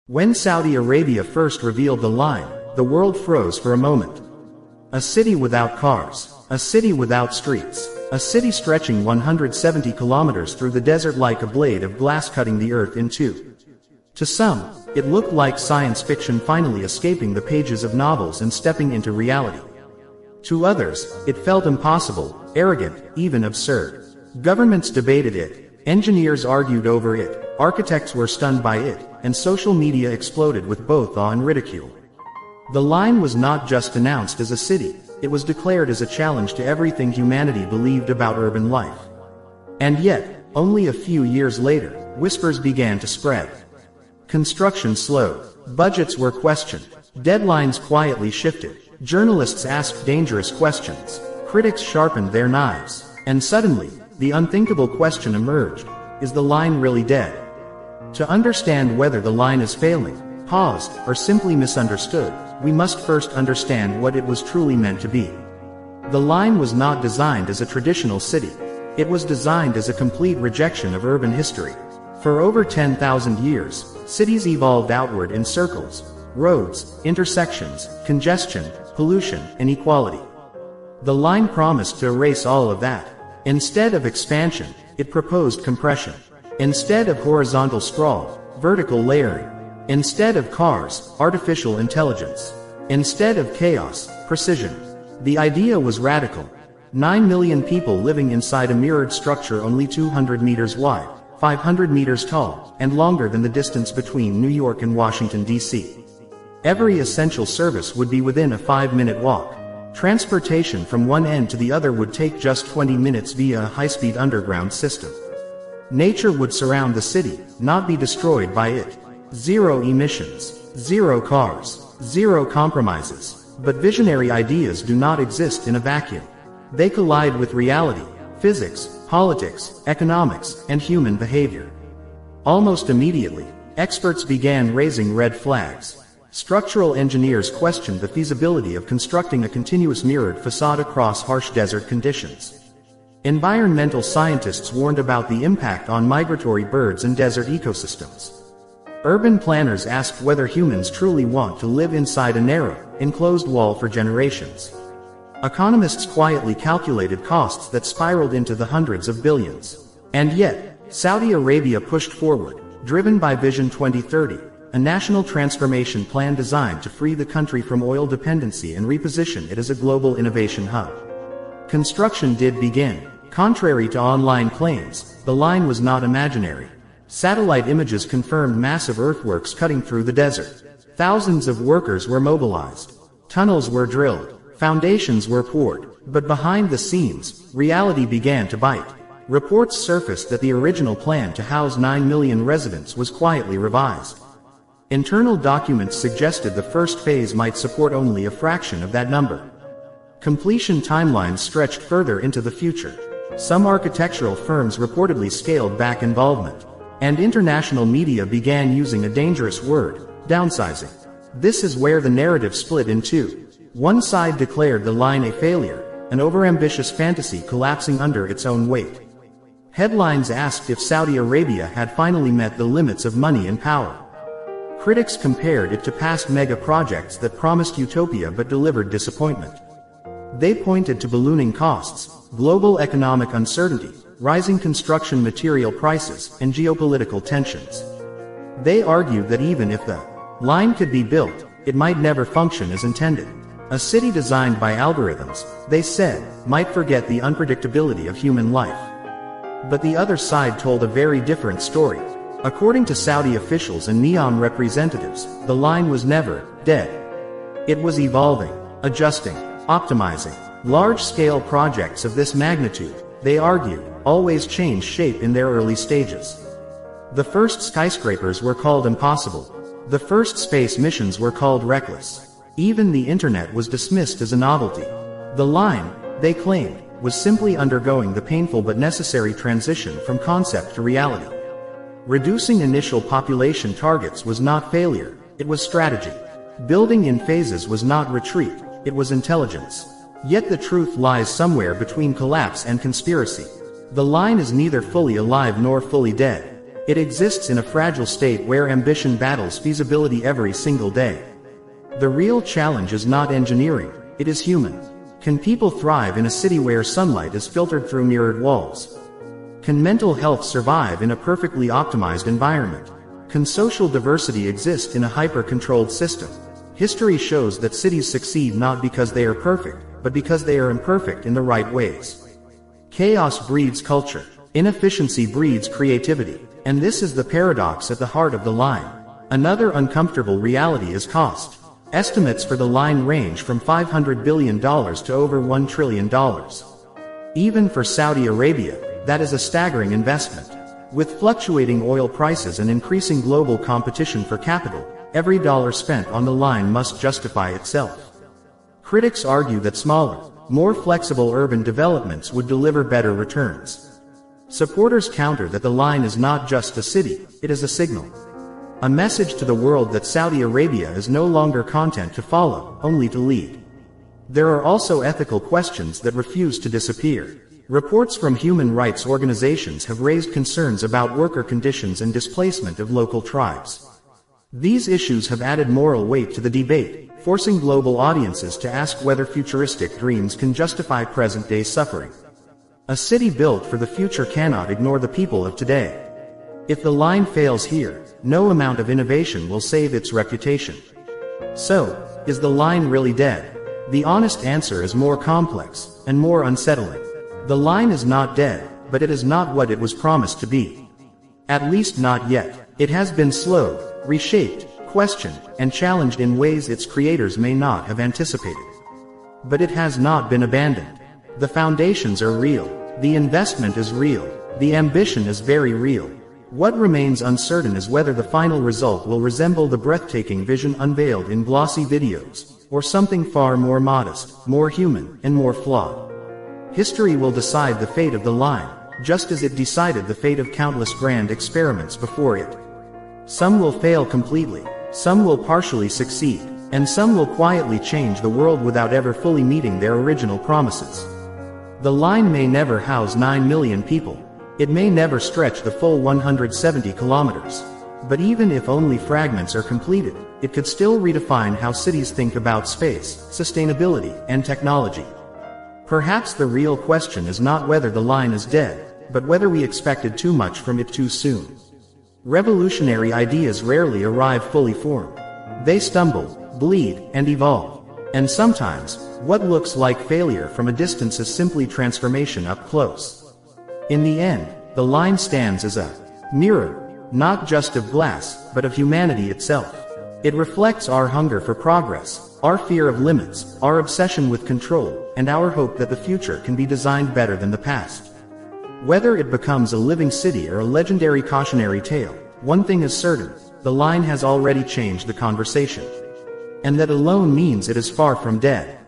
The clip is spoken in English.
When Saudi Arabia first revealed the line, the world froze for a moment. A city without cars. A city without streets. A city stretching 170 kilometers through the desert like a blade of glass cutting the earth in two. To some, it looked like science fiction finally escaping the pages of novels and stepping into reality. To others, it felt impossible, arrogant, even absurd. Governments debated it, engineers argued over it, architects were stunned by it, and social media exploded with both awe and ridicule. The line was not just announced as a city, it was declared as a challenge to everything humanity believed about urban life. And yet, only a few years later, whispers began to spread. Construction slowed, budgets were questioned, deadlines quietly shifted, journalists asked dangerous questions, critics sharpened their knives, and suddenly, the unthinkable question emerged: is the line really dead? To understand whether the line is failing, paused, or simply misunderstood, we must first understand what it was truly meant to be. The line was not designed as a traditional city. It was designed as a complete rejection of urban history. For over 10,000 years, cities evolved outward in circles, roads, intersections, congestion, pollution, inequality. The line promised to erase all of that. Instead of expansion, it proposed compression. Instead of horizontal sprawl, vertical layering. Instead of cars, artificial intelligence. Instead of chaos, precision. The idea was radical. 9 million people living inside a mirrored structure only 200 meters wide, 500 meters tall, and longer than the distance between New York and Washington, D.C. Every essential service would be within a 5-minute walk. Transportation from one end to the other would take just 20 minutes via a high-speed underground system. Nature would surround the city, not be destroyed by it. Zero emissions, zero cars, zero compromises. But visionary ideas do not exist in a vacuum. They collide with reality, physics, politics, economics, and human behavior. Almost immediately, experts began raising red flags. Structural engineers questioned the feasibility of constructing a continuous mirrored facade across harsh desert conditions. Environmental scientists warned about the impact on migratory birds and desert ecosystems. Urban planners asked whether humans truly want to live inside a narrow, enclosed wall for generations. Economists quietly calculated costs that spiraled into the hundreds of billions. And yet, Saudi Arabia pushed forward, driven by Vision 2030, a national transformation plan designed to free the country from oil dependency and reposition it as a global innovation hub. Construction did begin. Contrary to online claims, the line was not imaginary. Satellite images confirmed massive earthworks cutting through the desert. Thousands of workers were mobilized. Tunnels were drilled. Foundations were poured. But behind the scenes, reality began to bite. Reports surfaced that the original plan to house 9 million residents was quietly revised. Internal documents suggested the first phase might support only a fraction of that number. Completion timelines stretched further into the future. Some architectural firms reportedly scaled back involvement. And international media began using a dangerous word: downsizing. This is where the narrative split in two. One side declared the line a failure, an overambitious fantasy collapsing under its own weight. Headlines asked if Saudi Arabia had finally met the limits of money and power. Critics compared it to past megaprojects that promised utopia but delivered disappointment. They pointed to ballooning costs, global economic uncertainty, rising construction material prices, and geopolitical tensions. They argued that even if the line could be built, it might never function as intended. A city designed by algorithms, they said, might forget the unpredictability of human life. But the other side told a very different story. According to Saudi officials and NEOM representatives, the line was never dead. It was evolving, adjusting, optimizing. Large-scale projects of this magnitude, they argued, always change shape in their early stages. The first skyscrapers were called impossible. The first space missions were called reckless. Even the internet was dismissed as a novelty. The line, they claimed, was simply undergoing the painful but necessary transition from concept to reality. Reducing initial population targets was not failure, it was strategy. Building in phases was not retreat, it was intelligence. Yet the truth lies somewhere between collapse and conspiracy. The line is neither fully alive nor fully dead. It exists in a fragile state where ambition battles feasibility every single day. The real challenge is not engineering, it is human. Can people thrive in a city where sunlight is filtered through mirrored walls? Can mental health survive in a perfectly optimized environment? Can social diversity exist in a hyper-controlled system? History shows that cities succeed not because they are perfect, but because they are imperfect in the right ways. Chaos breeds culture. Inefficiency breeds creativity. And this is the paradox at the heart of the line. Another uncomfortable reality is cost. Estimates for the line range from $500 billion to over $1 trillion. Even for Saudi Arabia, that is a staggering investment. With fluctuating oil prices and increasing global competition for capital, every dollar spent on the line must justify itself. Critics argue that smaller, more flexible urban developments would deliver better returns. Supporters counter that the line is not just a city, it is a signal. A message to the world that Saudi Arabia is no longer content to follow, only to lead. There are also ethical questions that refuse to disappear. Reports from human rights organizations have raised concerns about worker conditions and displacement of local tribes. These issues have added moral weight to the debate, forcing global audiences to ask whether futuristic dreams can justify present-day suffering. A city built for the future cannot ignore the people of today. If the line fails here, no amount of innovation will save its reputation. So, is the line really dead? The honest answer is more complex, and more unsettling. The line is not dead, but it is not what it was promised to be. At least not yet. It has been slowed, reshaped, questioned, and challenged in ways its creators may not have anticipated. But it has not been abandoned. The foundations are real. The investment is real. The ambition is very real. What remains uncertain is whether the final result will resemble the breathtaking vision unveiled in glossy videos, or something far more modest, more human, and more flawed. History will decide the fate of the line, just as it decided the fate of countless grand experiments before it. Some will fail completely, some will partially succeed, and some will quietly change the world without ever fully meeting their original promises. The line may never house 9 million people. It may never stretch the full 170 kilometers. But even if only fragments are completed, it could still redefine how cities think about space, sustainability, and technology. Perhaps the real question is not whether the line is dead, but whether we expected too much from it too soon. Revolutionary ideas rarely arrive fully formed. They stumble, bleed, and evolve. And sometimes, what looks like failure from a distance is simply transformation up close. In the end, the line stands as a mirror, not just of glass, but of humanity itself. It reflects our hunger for progress, our fear of limits, our obsession with control, and our hope that the future can be designed better than the past. Whether it becomes a living city or a legendary cautionary tale, one thing is certain, the line has already changed the conversation. And that alone means it is far from dead.